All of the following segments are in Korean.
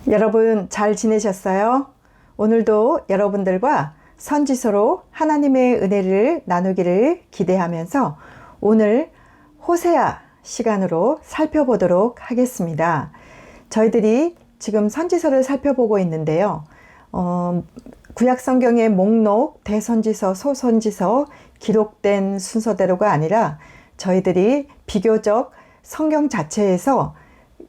여러분 잘 지내셨어요? 오늘도 여러분들과 선지서로 하나님의 은혜를 나누기를 기대하면서 오늘 호세아 시간으로 살펴보도록 하겠습니다. 저희들이 지금 선지서를 살펴보고 있는데요. 구약 성경의 목록, 대선지서, 소선지서 기록된 순서대로가 아니라 저희들이 비교적 성경 자체에서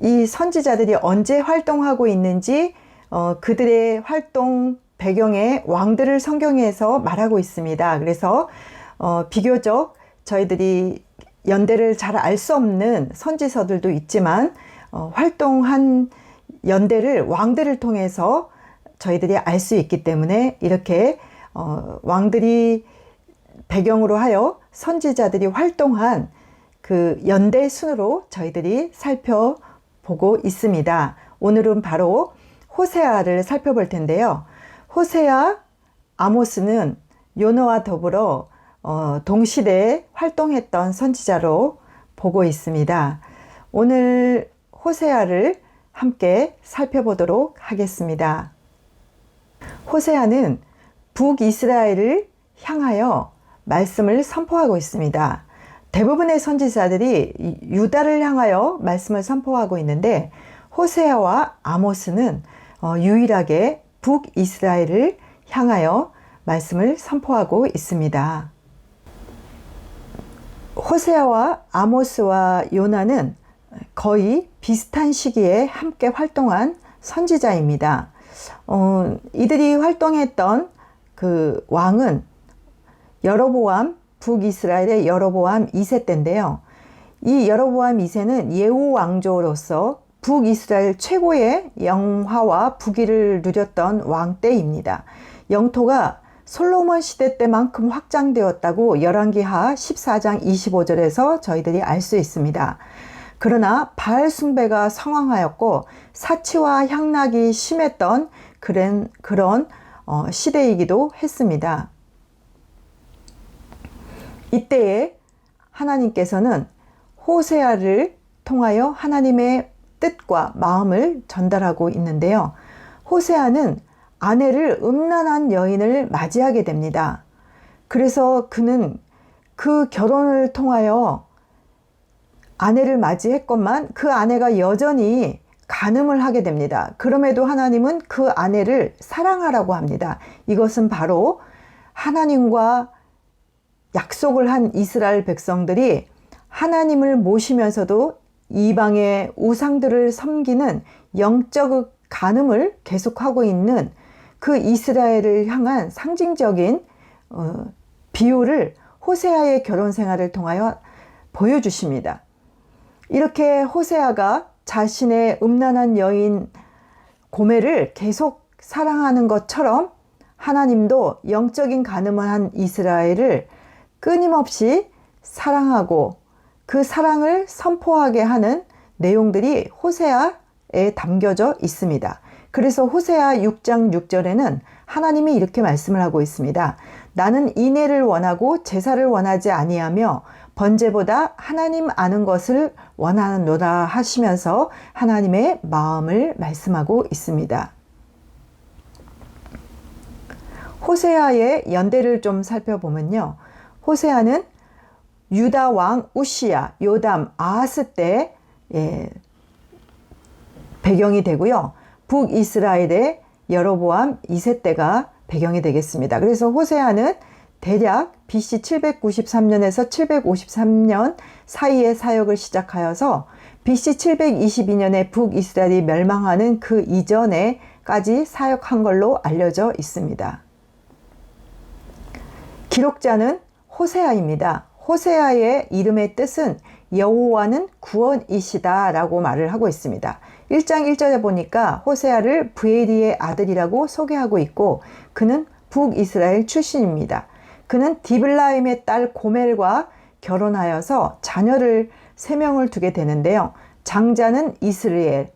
이 선지자들이 언제 활동하고 있는지 그들의 활동 배경의 왕들을 성경에서 말하고 있습니다. 그래서 비교적 저희들이 연대를 잘 알 수 없는 선지서들도 있지만 활동한 연대를 왕들을 통해서 저희들이 알 수 있기 때문에 이렇게 왕들이 배경으로 하여 선지자들이 활동한 그 연대 순으로 저희들이 살펴보고 있습니다. 오늘은 바로 호세아를 살펴볼 텐데요. 호세아, 아모스는 요나와 더불어 동시대에 활동했던 선지자로 보고 있습니다. 오늘 호세아를 함께 살펴보도록 하겠습니다. 호세아는 북이스라엘을 향하여 말씀을 선포하고 있습니다. 대부분의 선지자들이 유다를 향하여 말씀을 선포하고 있는데 호세아와 아모스는 유일하게 북이스라엘을 향하여 말씀을 선포하고 있습니다. 호세아와 아모스와 요나는 거의 비슷한 시기에 함께 활동한 선지자입니다. 이들이 활동했던 그 왕은 여로보암, 북이스라엘의 여로보암 2세 때인데요. 이 여로보암 2세는 예후 왕조로서 북이스라엘 최고의 영화와 부귀를 누렸던 왕 때입니다. 영토가 솔로몬 시대 때만큼 확장되었다고 열왕기하 14장 25절에서 저희들이 알 수 있습니다. 그러나 바알 숭배가 성황하였고 사치와 향락이 심했던 그런 시대이기도 했습니다. 이때에 하나님께서는 호세아를 통하여 하나님의 뜻과 마음을 전달하고 있는데요. 호세아는 아내를 음란한 여인을 맞이하게 됩니다. 그래서 그는 그 결혼을 통하여 아내를 맞이했건만 그 아내가 여전히 간음을 하게 됩니다. 그럼에도 하나님은 그 아내를 사랑하라고 합니다. 이것은 바로 하나님과 약속을 한 이스라엘 백성들이 하나님을 모시면서도 이방의 우상들을 섬기는 영적 간음을 계속하고 있는 그 이스라엘을 향한 상징적인 비유를 호세아의 결혼 생활을 통하여 보여주십니다. 이렇게 호세아가 자신의 음란한 여인 고멜을 계속 사랑하는 것처럼 하나님도 영적인 간음을 한 이스라엘을 끊임없이 사랑하고 그 사랑을 선포하게 하는 내용들이 호세아에 담겨져 있습니다. 그래서 호세아 6장 6절에는 하나님이 이렇게 말씀을 하고 있습니다. 나는 인애를 원하고 제사를 원하지 아니하며 번제보다 하나님 아는 것을 원하노라 하시면서 하나님의 마음을 말씀하고 있습니다. 호세아의 연대를 좀 살펴보면요. 호세아는 유다 왕 우시야, 요담, 아하스 때 배경이 되고요. 북이스라엘의 여로보암 2세 때가 배경이 되겠습니다. 그래서 호세아는 대략 BC 793년에서 753년 사이에 사역을 시작하여서 BC 722년에 북이스라엘이 멸망하는 그 이전에까지 사역한 걸로 알려져 있습니다. 기록자는 호세아입니다. 호세아의 이름의 뜻은 여호와는 구원이시다 라고 말을 하고 있습니다. 1장 1절에 보니까 호세아를 브에리의 아들이라고 소개하고 있고 그는 북이스라엘 출신입니다. 그는 디블라임의 딸 고멜과 결혼하여서 자녀를 3명을 두게 되는데요. 장자는 이스라엘.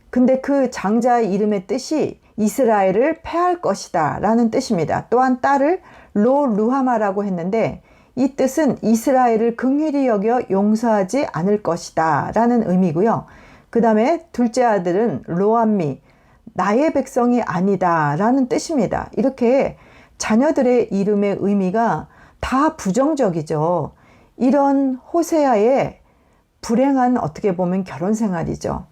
근데 그 장자의 이름의 뜻이 이스라엘을 패할 것이다 라는 뜻입니다. 또한 딸을 르하마라고 했는데 이 뜻은 이스라엘을 긍휼히 여겨 용서하지 않을 것이다 라는 의미고요. 그 다음에 둘째 아들은 로암미, 나의 백성이 아니다 라는 뜻입니다. 이렇게 자녀들의 이름의 의미가 다 부정적이죠. 이런 호세아의 불행한 어떻게 보면 결혼 생활이죠.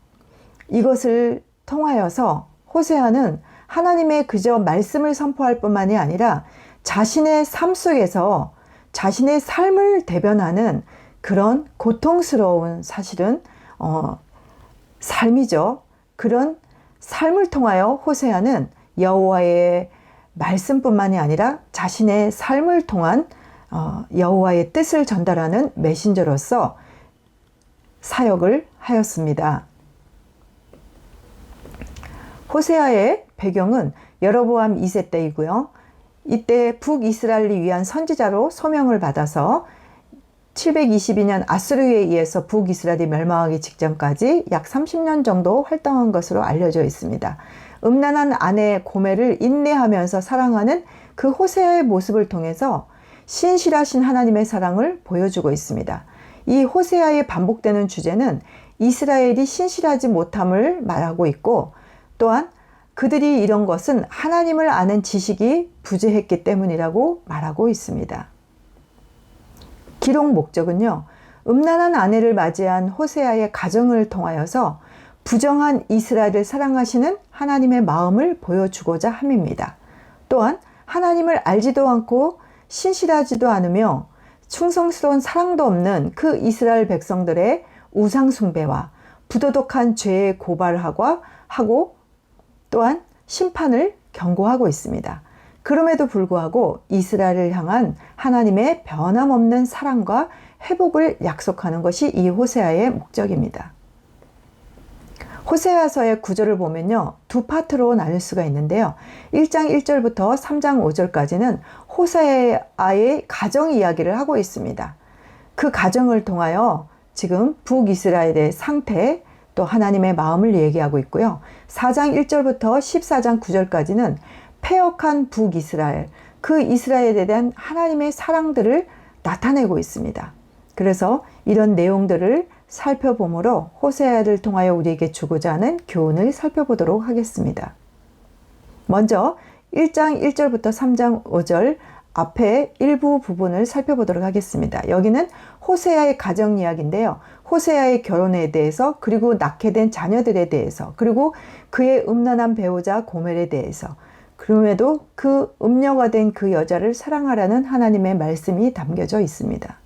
이것을 통하여서 호세아는 하나님의 그저 말씀을 선포할 뿐만이 아니라 자신의 삶 속에서 자신의 삶을 대변하는 그런 고통스러운 사실은 삶이죠. 그런 삶을 통하여 호세아는 여호와의 말씀뿐만이 아니라 자신의 삶을 통한 여호와의 뜻을 전달하는 메신저로서 사역을 하였습니다. 호세아의 배경은 여로보암 2세 때이고요. 이때 북이스라엘을 위한 선지자로 소명을 받아서 722년 아수르에 의해서 북이스라엘이 멸망하기 직전까지 약 30년 정도 활동한 것으로 알려져 있습니다. 음란한 아내 고멜을 인내하면서 사랑하는 그 호세아의 모습을 통해서 신실하신 하나님의 사랑을 보여주고 있습니다. 이 호세아의 반복되는 주제는 이스라엘이 신실하지 못함을 말하고 있고, 또한 그들이 이런 것은 하나님을 아는 지식이 부재했기 때문이라고 말하고 있습니다. 기록 목적은요, 음란한 아내를 맞이한 호세아의 가정을 통하여서 부정한 이스라엘을 사랑하시는 하나님의 마음을 보여주고자 함입니다. 또한 하나님을 알지도 않고 신실하지도 않으며 충성스러운 사랑도 없는 그 이스라엘 백성들의 우상 숭배와 부도덕한 죄에 고발하고 또한 심판을 경고하고 있습니다. 그럼에도 불구하고 이스라엘을 향한 하나님의 변함없는 사랑과 회복을 약속하는 것이 이 호세아의 목적입니다. 호세아서의 구절을 보면요, 두 파트로 나눌 수가 있는데요. 1장 1절부터 3장 5절까지는 호세아의 가정 이야기를 하고 있습니다. 그 가정을 통하여 지금 북이스라엘의 상태, 또 하나님의 마음을 얘기하고 있고요. 4장 1절부터 14장 9절까지는 패역한 북이스라엘, 그 이스라엘에 대한 하나님의 사랑들을 나타내고 있습니다. 그래서 이런 내용들을 살펴보므로 호세아를 통하여 우리에게 주고자 하는 교훈을 살펴보도록 하겠습니다. 먼저 1장 1절부터 3장 5절 앞에 일부 부분을 살펴보도록 하겠습니다. 여기는 호세아의 가정 이야기인데요. 호세아의 결혼에 대해서, 그리고 낳게 된 자녀들에 대해서, 그리고 그의 음란한 배우자 고멜에 대해서, 그럼에도 그 음녀가 된 그 여자를 사랑하라는 하나님의 말씀이 담겨져 있습니다.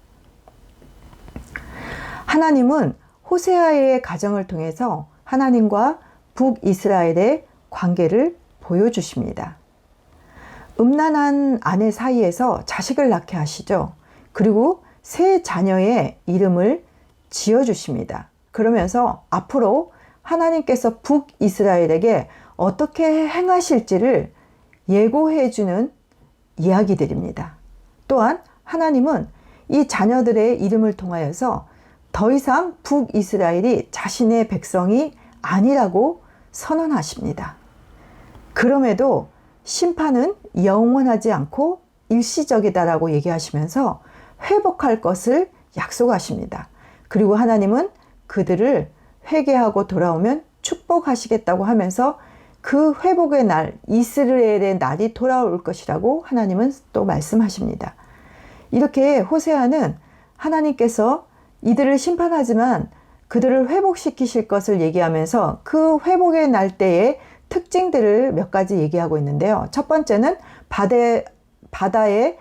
하나님은 호세아의 가정을 통해서 하나님과 북이스라엘의 관계를 보여주십니다. 음란한 아내 사이에서 자식을 낳게 하시죠. 그리고 세 자녀의 이름을 지어주십니다. 그러면서 앞으로 하나님께서 북이스라엘에게 어떻게 행하실지를 예고해주는 이야기들입니다. 또한 하나님은 이 자녀들의 이름을 통하여서 더 이상 북이스라엘이 자신의 백성이 아니라고 선언하십니다. 그럼에도 심판은 영원하지 않고 일시적이다라고 얘기하시면서 회복할 것을 약속하십니다. 그리고 하나님은 그들을 회개하고 돌아오면 축복하시겠다고 하면서 그 회복의 날, 이스라엘의 날이 돌아올 것이라고 하나님은 또 말씀하십니다. 이렇게 호세아는 하나님께서 이들을 심판하지만 그들을 회복시키실 것을 얘기하면서 그 회복의 날때의 특징들을 몇 가지 얘기하고 있는데요. 첫 번째는 바다의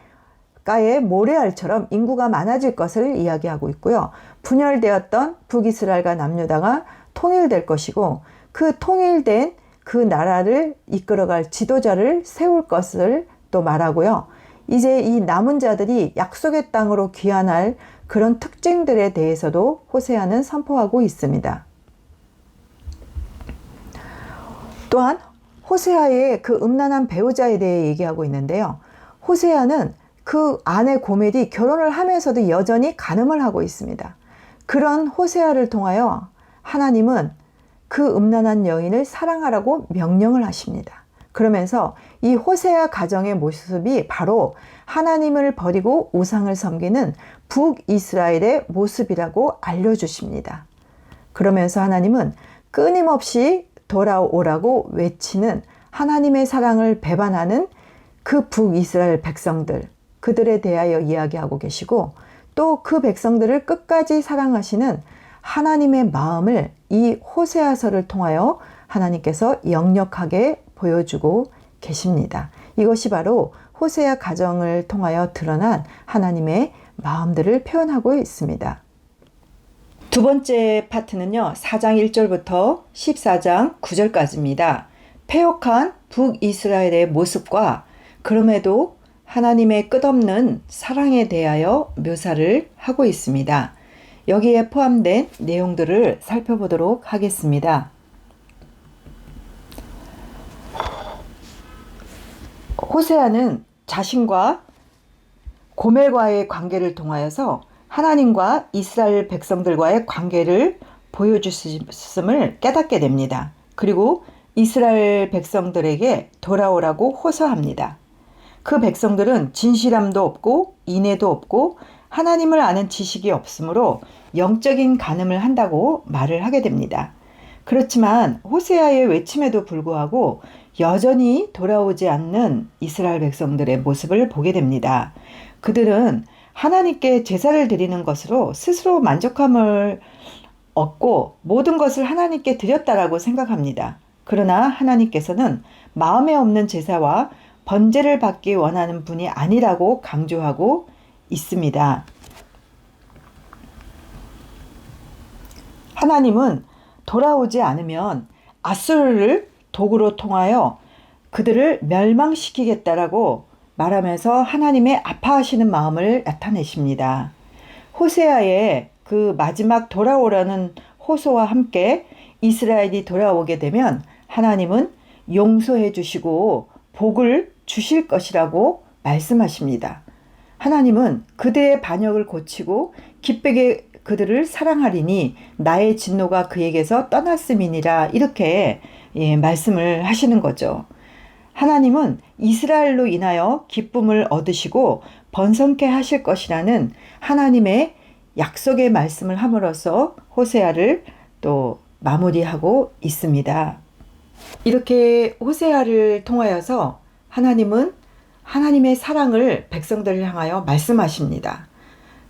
가에 모래알처럼 인구가 많아질 것을 이야기하고 있고요. 분열되었던 북이스라엘과 남유다가 통일될 것이고, 그 통일된 그 나라를 이끌어갈 지도자를 세울 것을 또 말하고요. 이제 이 남은 자들이 약속의 땅으로 귀환할 그런 특징들에 대해서도 호세아는 선포하고 있습니다. 또한 호세아의 그 음란한 배우자에 대해 얘기하고 있는데요. 호세아는 그 아내 고멜이 결혼을 하면서도 여전히 간음을 하고 있습니다. 그런 호세아를 통하여 하나님은 그 음란한 여인을 사랑하라고 명령을 하십니다. 그러면서 이 호세아 가정의 모습이 바로 하나님을 버리고 우상을 섬기는 북이스라엘의 모습이라고 알려주십니다. 그러면서 하나님은 끊임없이 돌아오라고 외치는 하나님의 사랑을 배반하는 그 북이스라엘 백성들, 그들에 대하여 이야기하고 계시고, 또 그 백성들을 끝까지 사랑하시는 하나님의 마음을 이 호세아서를 통하여 하나님께서 역력하게 보여주고 계십니다. 이것이 바로 호세아 가정을 통하여 드러난 하나님의 마음들을 표현하고 있습니다. 두 번째 파트는요, 4장 1절부터 14장 9절까지입니다. 패역한 북이스라엘의 모습과 그럼에도 하나님의 끝없는 사랑에 대하여 묘사를 하고 있습니다. 여기에 포함된 내용들을 살펴보도록 하겠습니다. 호세아는 자신과 고멜과의 관계를 통하여서 하나님과 이스라엘 백성들과의 관계를 보여주셨음을 깨닫게 됩니다. 그리고 이스라엘 백성들에게 돌아오라고 호소합니다. 그 백성들은 진실함도 없고 인애도 없고 하나님을 아는 지식이 없으므로 영적인 간음을 한다고 말을 하게 됩니다. 그렇지만 호세아의 외침에도 불구하고 여전히 돌아오지 않는 이스라엘 백성들의 모습을 보게 됩니다. 그들은 하나님께 제사를 드리는 것으로 스스로 만족함을 얻고 모든 것을 하나님께 드렸다라고 생각합니다. 그러나 하나님께서는 마음에 없는 제사와 번제를 받기 원하는 분이 아니라고 강조하고 있습니다. 하나님은 돌아오지 않으면 아수르를 도구로 통하여 그들을 멸망시키겠다라고 말하면서 하나님의 아파하시는 마음을 나타내십니다. 호세아의 그 마지막 돌아오라는 호소와 함께 이스라엘이 돌아오게 되면 하나님은 용서해 주시고 복을 주실 것이라고 말씀하십니다. 하나님은 그들의 반역을 고치고 기쁘게 그들을 사랑하리니 나의 진노가 그에게서 떠났음이니라, 이렇게 말씀을 하시는 거죠. 하나님은 이스라엘로 인하여 기쁨을 얻으시고 번성케 하실 것이라는 하나님의 약속의 말씀을 함으로써 호세아를 또 마무리하고 있습니다. 이렇게 호세아를 통하여서 하나님은 하나님의 사랑을 백성들을 향하여 말씀하십니다.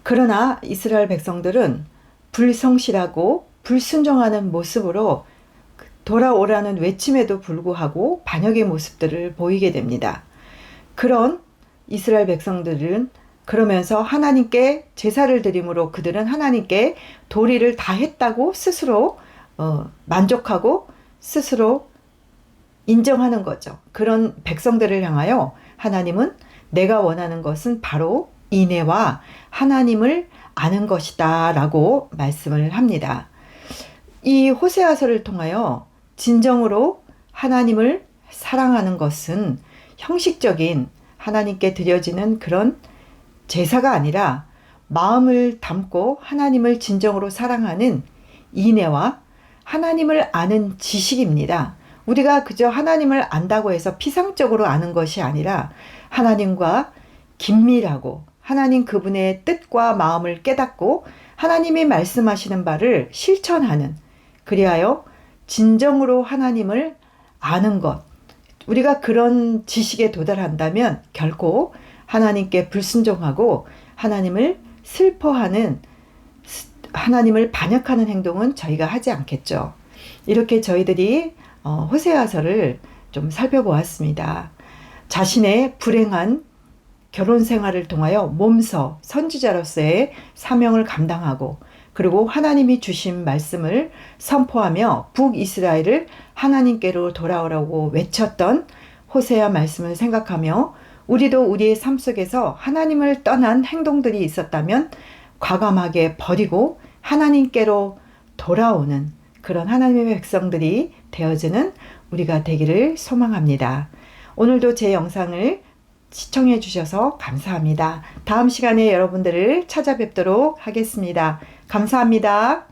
그러나 이스라엘 백성들은 불성실하고 불순종하는 모습으로 돌아오라는 외침에도 불구하고 반역의 모습들을 보이게 됩니다. 그런 이스라엘 백성들은 그러면서 하나님께 제사를 드림으로 그들은 하나님께 도리를 다 했다고 스스로 만족하고 스스로 인정하는 거죠. 그런 백성들을 향하여 하나님은 내가 원하는 것은 바로 인애와 하나님을 아는 것이다 라고 말씀을 합니다. 이 호세아서를 통하여 진정으로 하나님을 사랑하는 것은 형식적인 하나님께 드려지는 그런 제사가 아니라 마음을 담고 하나님을 진정으로 사랑하는 인애와 하나님을 아는 지식입니다. 우리가 그저 하나님을 안다고 해서 피상적으로 아는 것이 아니라 하나님과 긴밀하고 하나님 그분의 뜻과 마음을 깨닫고 하나님이 말씀하시는 바를 실천하는, 그리하여 진정으로 하나님을 아는 것, 우리가 그런 지식에 도달한다면 결코 하나님께 불순종하고 하나님을 슬퍼하는, 하나님을 반역하는 행동은 저희가 하지 않겠죠. 이렇게 저희들이 호세아서를 좀 살펴보았습니다. 자신의 불행한 결혼 생활을 통하여 몸서 선지자로서의 사명을 감당하고, 그리고 하나님이 주신 말씀을 선포하며 북이스라엘을 하나님께로 돌아오라고 외쳤던 호세아 말씀을 생각하며 우리도 우리의 삶 속에서 하나님을 떠난 행동들이 있었다면 과감하게 버리고 하나님께로 돌아오는 그런 하나님의 백성들이 되어지는 우리가 되기를 소망합니다. 오늘도 제 영상을 시청해 주셔서 감사합니다. 다음 시간에 여러분들을 찾아뵙도록 하겠습니다. 감사합니다.